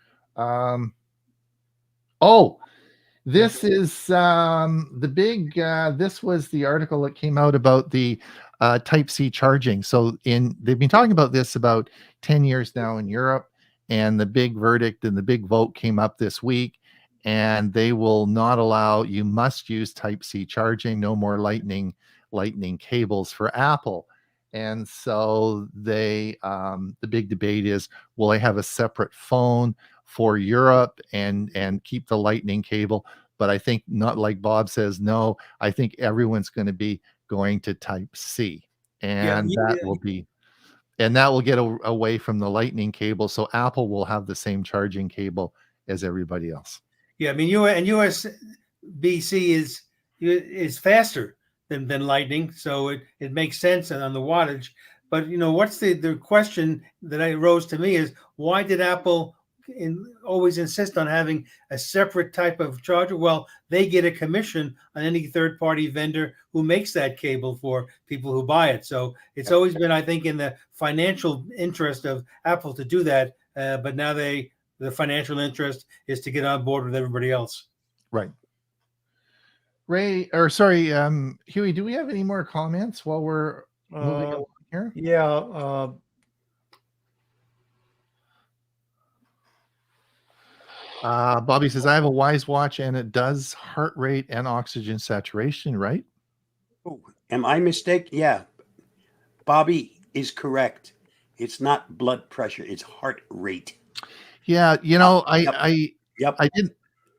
This is the big. This was the article that came out about the Type C charging. So they've been talking about this about 10 years now in Europe, and the big verdict and the big vote came up this week, and they will not allow. You must use Type C charging. No more lightning cables for Apple. And so the big debate is, will I have a separate phone for Europe and keep the lightning cable? But I think, not like Bob says, no, I think everyone's going to be going to Type C, and that will get away from the lightning cable. So Apple will have the same charging cable as everybody else. Yeah, I mean, USB-C is faster than lightning, so it makes sense on the wattage. But what's the question that rose to me is, why did Apple always insist on having a separate type of charger? Well, they get a commission on any third-party vendor who makes that cable for people who buy it. So it's always been, I think, in the financial interest of Apple to do that. But now the financial interest is to get on board with everybody else. Right. Huey, do we have any more comments while we're moving along here? Yeah. Bobby says, I have a Wise watch and it does heart rate and oxygen saturation, right? Oh, am I mistaken? Yeah. Bobby is correct. It's not blood pressure, it's heart rate. Yeah, I didn't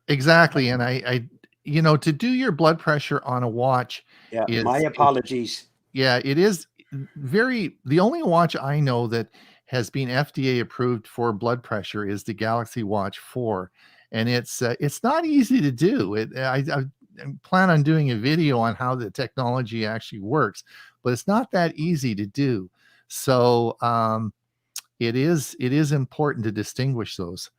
exactly. And I to do your blood pressure on a watch. Yeah, my apologies. It is the only watch I know that has been FDA approved for blood pressure is the Galaxy Watch 4, and it's not easy to do. I plan on doing a video on how the technology actually works, but it's not that easy to do. So it is important to distinguish those.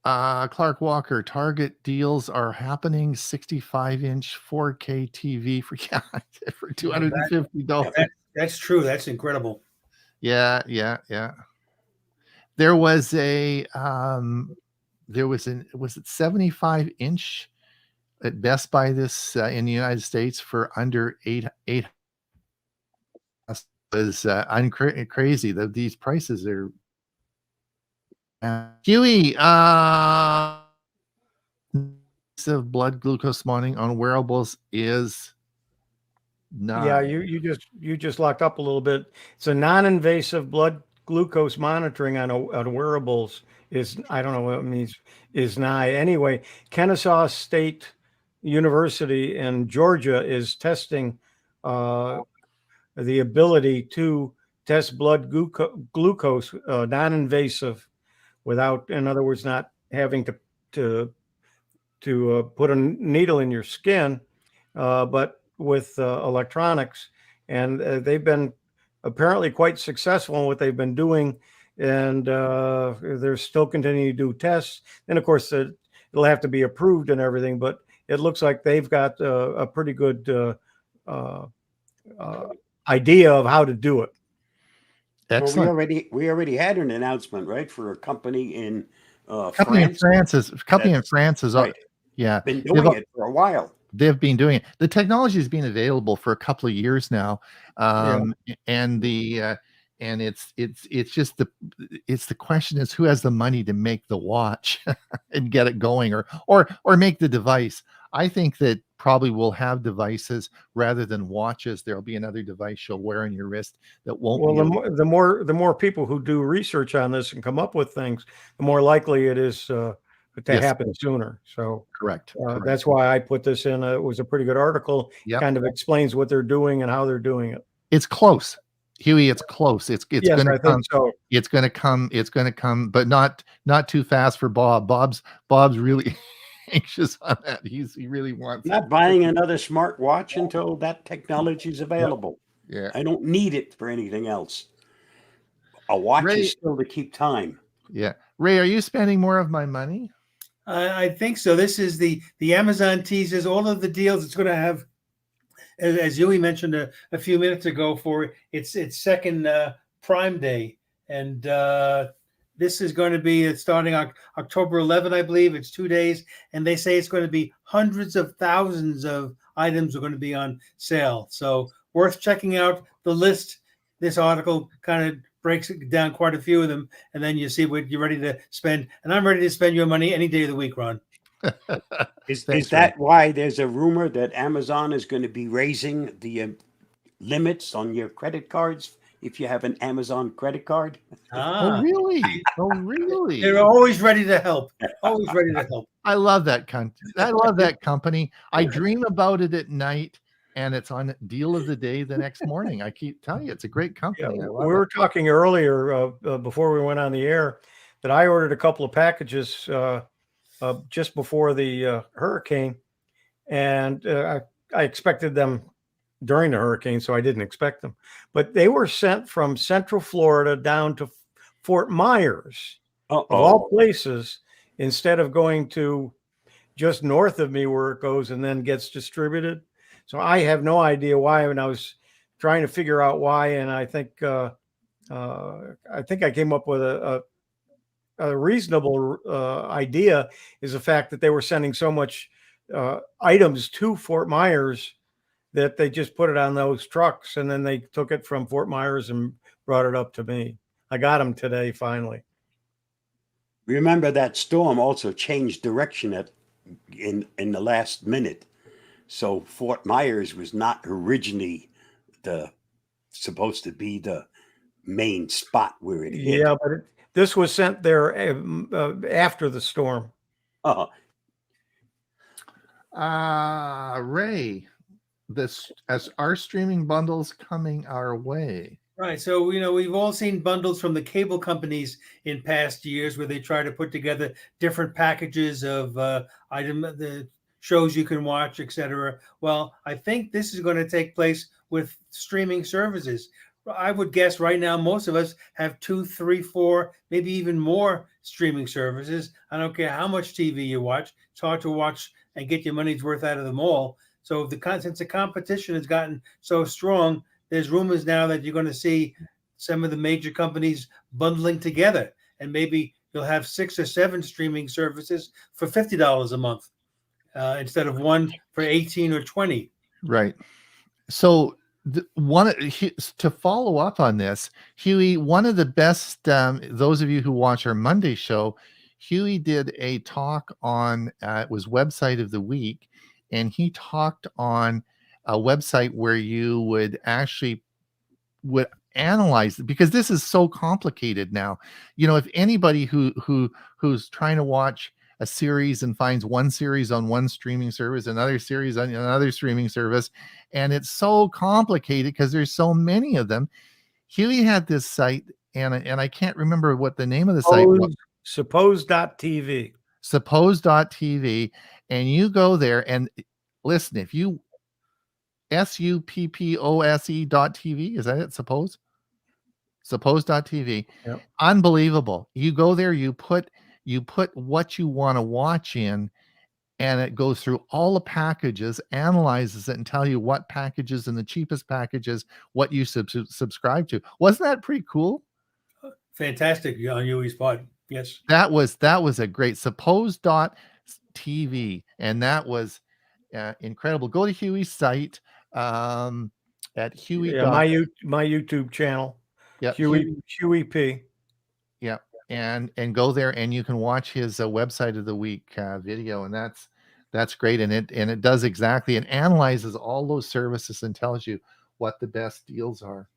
Clark Walker, Target deals are happening. 65-inch 4K TV for $250. That's true. That's incredible. Yeah. There was was it 75-inch at Best Buy this in the United States for under $8. Was crazy. These prices are. Huey, of blood glucose monitoring on wearables is not. Yeah, you just locked up a little bit. It's a non-invasive blood glucose monitoring on wearables. I don't know what it means. Is NIE anyway. Kennesaw State University in Georgia is testing the ability to test blood glucose non-invasive, without, in other words, not having to put a needle in your skin, but with electronics. And they've been apparently quite successful in what they've been doing, and they're still continuing to do tests. And of course, it'll have to be approved and everything, but it looks like they've got a pretty good idea of how to do it. Excellent. Well, we already had an announcement, right, for a company in company France. in France is right. Yeah, been doing it for a while. They've been doing it. The technology has been available for a couple of years now, and it's just the question is, who has the money to make the watch and get it going, or make the device. I think that probably we'll have devices rather than watches. There'll be another device you'll wear on your wrist that won't. Well, the more people who do research on this and come up with things, the more likely it is to happen sooner. So correct. That's why I put this in. It was a pretty good article. Yep. Kind of explains what they're doing and how they're doing it. It's close, Huey. It's close. It's yes, going to come. So. It's going to come. It's going to come, but not too fast for Bob. Bob's really anxious on that. He really wants. Not buying another smart watch until that technology is available. Yeah. I don't need it for anything else. A watch is still to keep time. Yeah. Ray, are you spending more of my money? I think so. This is the Amazon teases all of the deals it's going to have, as Huey mentioned a few minutes ago, for its second Prime Day. And this is going to be starting on October 11, I believe. It's 2 days, and they say it's going to be hundreds of thousands of items are going to be on sale. So worth checking out the list. This article kind of breaks it down, quite a few of them, and then you see what you're ready to spend. And I'm ready to spend your money any day of the week, Ron. Is Thanks, that why there's a rumor that Amazon is going to be raising the limits on your credit cards if you have an Amazon credit card? Oh, really? Oh, really? They're always ready to help. Always ready to help. I love that I love that company. I dream about it at night, and it's on deal of the day the next morning. I keep telling you, it's a great Yeah, company. I we love were it. talking earlier before we went on the air that I ordered a couple of packages just before the hurricane, and I expected them during the hurricane, so I didn't expect them. But they were sent from Central Florida down to Fort Myers, of all places, instead of going to just north of me where it goes and then gets distributed. So I have no idea why, and I was trying to figure out why, and I think I came up with a reasonable idea is the fact that they were sending so much items to Fort Myers that they just put it on those trucks, and then they took it from Fort Myers and brought it up to me. I got them today finally. Remember that storm also changed direction in the last minute. So Fort Myers was not originally supposed to be the main spot where it hit. Yeah, but this was sent there after the storm. Ray, this as our streaming bundles coming our way. Right. So, we've all seen bundles from the cable companies in past years where they try to put together different packages of the shows you can watch, etc. Well, I think this is going to take place with streaming services. I would guess right now most of us have 2, 3, 4, maybe even more streaming services. I don't care how much TV you watch. It's hard to watch and get your money's worth out of them all. So since the competition has gotten so strong, there's rumors now that you're going to see some of the major companies bundling together, and maybe you'll have 6 or 7 streaming services for $50 a month instead of one for 18 or 20. Right. So to follow up on this, Huey, one of the best, those of you who watch our Monday show, Huey did a talk on it was website of the week, and he talked on a website where you would analyze, because this is so complicated now. If anybody who's trying to watch a series and finds one series on one streaming service, another series on another streaming service, and it's so complicated because there's so many of them. Huey had this site, and I can't remember what the name of the site was. Suppose.tv. Suppose.tv, and you go there and listen. If you suppose.tv, is that it? Suppose.tv. Yep. Unbelievable. You go there, you put what you want to watch in, and it goes through all the packages, analyzes it, and tell you what packages and the cheapest packages, what you subscribe to. Wasn't that pretty cool? Fantastic on Huey's part. Yes. That was a great suppose.tv, and that was incredible. Go to Huey's site at Huey. Yeah, my YouTube channel. Yeah, Huey P. Yeah, and go there, and you can watch his website of the week video, and that's great, and it does exactly, and analyzes all those services and tells you what the best deals are.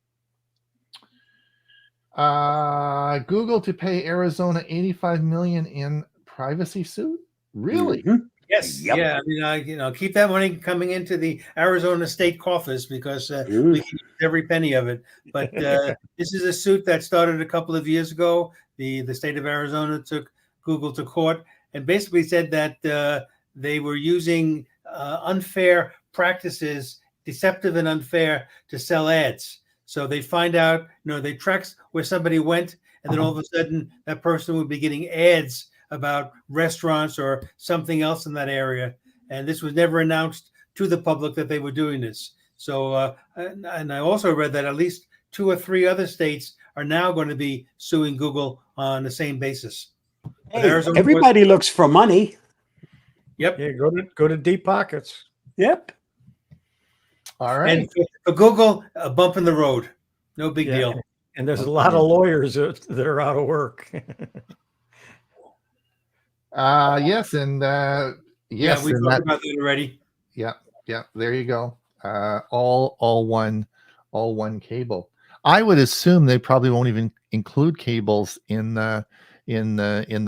Google to pay Arizona $85 million in privacy suit. Really? Mhm. Yes. Yep. Yeah. I mean, keep that money coming into the Arizona state coffers, because Mm. we can use every penny of it. But this is a suit that started a couple of years ago. The state of Arizona took Google to court and basically said that they were using unfair practices, deceptive and unfair, to sell ads. So they find out, they track where somebody went, and then all of a sudden that person would be getting ads about restaurants or something else in that area. And this was never announced to the public that they were doing this. So, and I also read that at least 2 or 3 other states are now going to be suing Google on the same basis. Hey, Arizona was- everybody looks for money. Yep. Yeah, go to deep pockets. Yep. All right. And for Google, a bump in the road. No big Yeah. deal. And there's a lot of lawyers that are out of work. Yes, and Yeah, yes, we and talked that, about that already. yeah, there you go. All one cable. I would assume they probably won't even include cables in the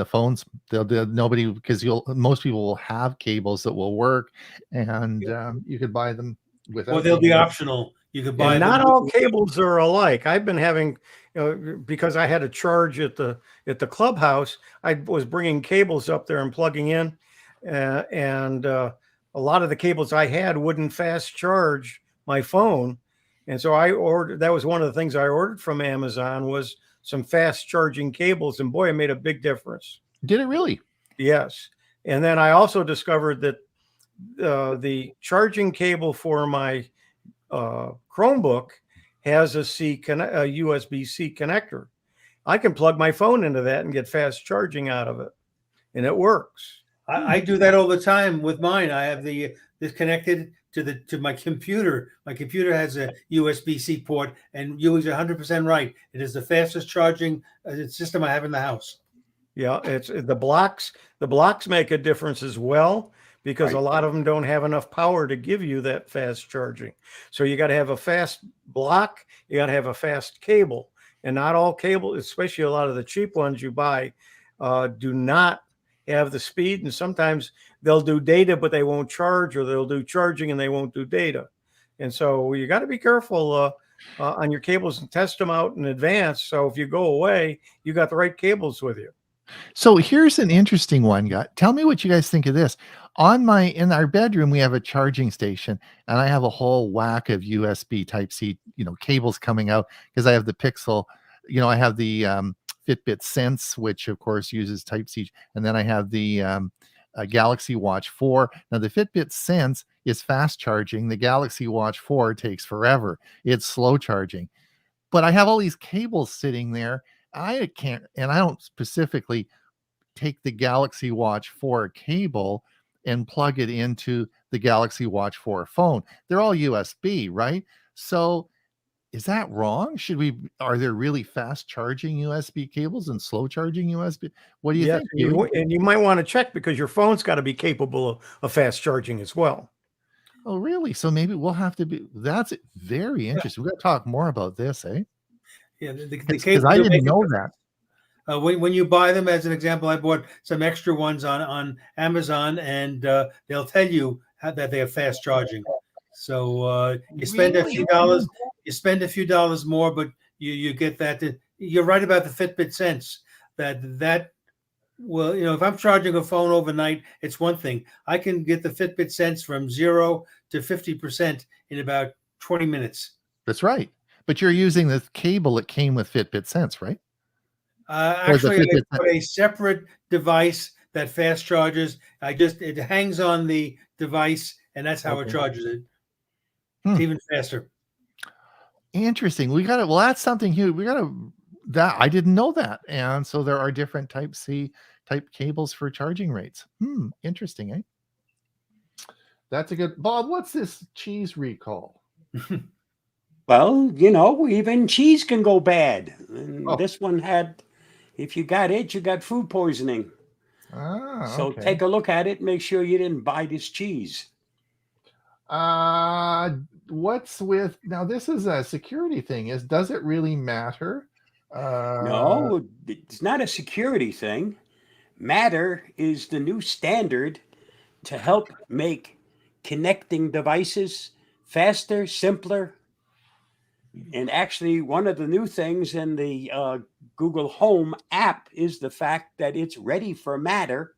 phones. They'll nobody, because most people will have cables that will work, and you could buy them without. Well, they'll be cable. optional. You could buy And them. not all cables are alike. I've been having, because I had a charge at the clubhouse, I was bringing cables up there and plugging in, and a lot of the cables I had wouldn't fast charge my phone, and so I ordered. That was one of the things I ordered from Amazon, was some fast charging cables, and boy, it made a big difference. Did it really? Yes, and then I also discovered that the charging cable for my Chromebook has a USB-C connector. I can plug my phone into that and get fast charging out of it, and it works. I do that all the time with mine. I have this connected to my computer. My computer has a USB-C port, and you was 100% right. It is the fastest charging system I have in the house. Yeah, it's the blocks. The blocks make a difference as well, because Right. a lot of them don't have enough power to give you that fast charging. So you got to have a fast block. You got to have a fast cable, and not all cable, especially a lot of the cheap ones you buy, do not have the speed. And sometimes they'll do data, but they won't charge, or they'll do charging and they won't do data. And so you got to be careful on your cables and test them out in advance. So if you go away, you got the right cables with you. So here's an interesting one, guy. Tell me what you guys think of this. In our bedroom, we have a charging station, and I have a whole whack of USB Type C, cables coming out, because I have the Pixel. I have the Fitbit Sense, which of course uses Type C, and then I have the Galaxy Watch 4. Now the Fitbit Sense is fast charging. The Galaxy Watch 4 takes forever. It's slow charging. But I have all these cables sitting there. I don't specifically take the Galaxy Watch 4 cable and plug it into the Galaxy Watch 4 phone. They're all USB, right? So is that wrong? Are there really fast charging USB cables and slow charging USB? What do you think? And you might want to check, because your phone's got to be capable of fast charging as well. Oh, really? So maybe we'll have to be, that's very interesting. We've got to talk more about this, eh? Yeah, the Because cable. I didn't know that. When you buy them, as an example, I bought some extra ones on Amazon, and they'll tell you that they have fast charging. So you spend a few dollars. You spend a few dollars more, but you get that. You're right about the Fitbit Sense. That will, if I'm charging a phone overnight, it's one thing. I can get the Fitbit Sense from 0 to 50% in about 20 minutes. That's right. But you're using the cable that came with Fitbit Sense, right? Actually, I put a separate device that fast charges. It hangs on the device, and that's how it charges it. It's even faster. Interesting. Well, that's something huge. That I didn't know that. And so there are different type cables for charging rates. Interesting, eh? That's a good, Bob, what's this cheese recall? Well, even cheese can go bad. And This one had, if you got it, you got food poisoning. So Okay. take a look at it. Make sure you didn't buy this cheese. What's with, now this is a security thing. Does it really matter? No, it's not a security thing. Matter is the new standard to help make connecting devices faster, simpler. And actually, one of the new things in the Google Home app is the fact that it's ready for Matter,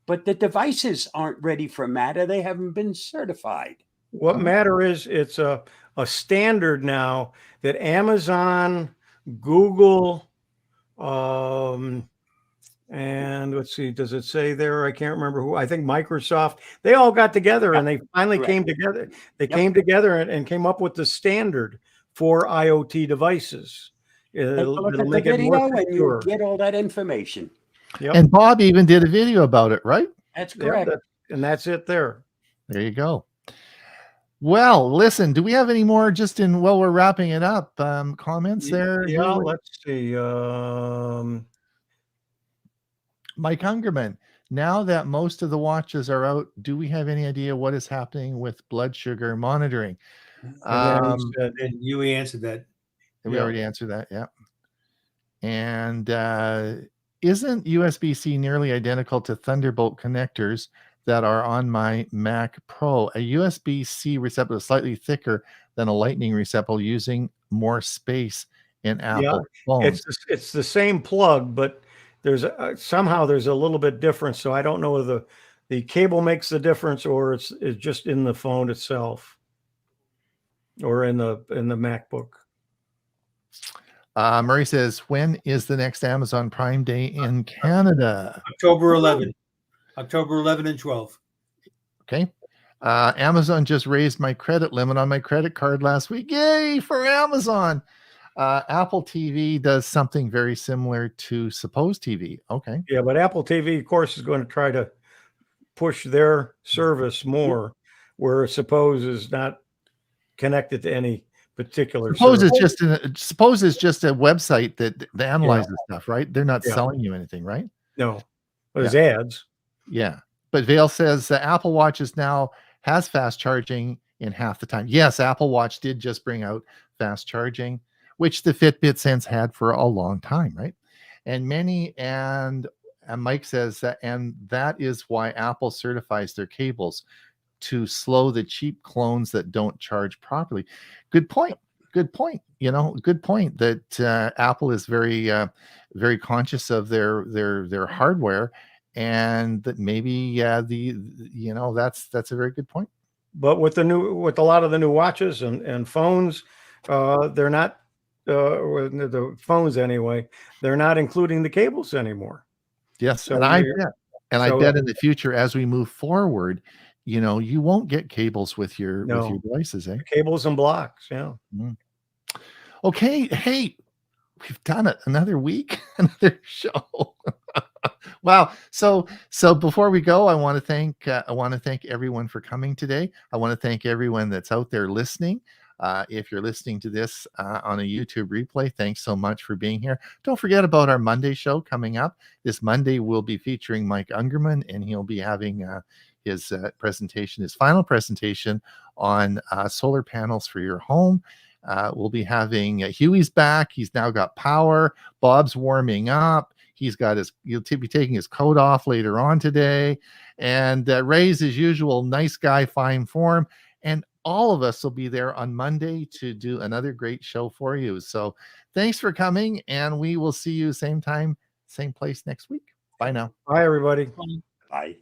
but the devices aren't ready for Matter. They haven't been certified. What Matter is, it's a standard now that Amazon, Google, and let's see, does it say there? I can't remember who. I think Microsoft. They all got together and they finally came together. They came together and came up with the standard for IoT devices. Take a look it'll at the make it more video and you secure. get all that information. Yep. And Bob even did a video about it, right? That's Yep, correct. and that's it there. There you go. Well, listen, do we have any more just in while we're wrapping it up? Comments there? Yeah, Here? let's see. Mike Hungerman. Now that most of the watches are out, do we have any idea what is happening with blood sugar monitoring? And then he said, And you answered that. We yeah. already answered that, yeah. And isn't USB-C nearly identical to Thunderbolt connectors that are on my Mac Pro? A USB-C receptacle is slightly thicker than a Lightning receptacle, using more space in Apple phones. it's the same plug, but there's somehow there's a little bit different. So I don't know whether the cable makes the difference or it's just in the phone itself or in the MacBook. Murray says, when is the next Amazon Prime Day in Canada? October 11. October 11 and 12. Okay. Amazon just raised my credit limit on my credit card last week. Yay for Amazon. Apple TV does something very similar to Suppose TV. Okay. Yeah, but Apple TV, of course, is going to try to push their service more, where Suppose is not connected to any particular Suppose service. is just a website that analyzes stuff, right? They're not Yeah. selling you anything, right? No, there's ads. Yeah. But Vale says the Apple Watch now has fast charging in half the time. Yes, Apple Watch did just bring out fast charging, which the Fitbit Sense had for a long time, right? And Mike says that, and that is why Apple certifies their cables to slow the cheap clones that don't charge properly. Good point. Good point. Good point that Apple is very, very conscious of their hardware, and that maybe that's a very good point. But with a lot of the new watches and phones, they're not the phones anyway. They're not including the cables anymore. Yes, So and I we're- bet, I bet in the future as we move forward, you won't get cables with your devices, eh? Cables and blocks. Yeah. Okay, hey, we've done it. Another week, another show. Wow. So before we go, I want to thank everyone for coming today. I want to thank everyone that's out there listening. If you're listening to this on a YouTube replay, thanks so much for being here. Don't forget about our Monday show coming up. This Monday, we'll be featuring Mike Ungerman, and he'll be having his final presentation on solar panels for your home. We'll be having Huey's back. He's now got power. Bob's warming up. He'll be taking his coat off later on today. And Ray's, as usual, nice guy, fine form. And all of us will be there on Monday to do another great show for you. So thanks for coming, and we will see you same time, same place next week. Bye now. Bye, everybody. Bye.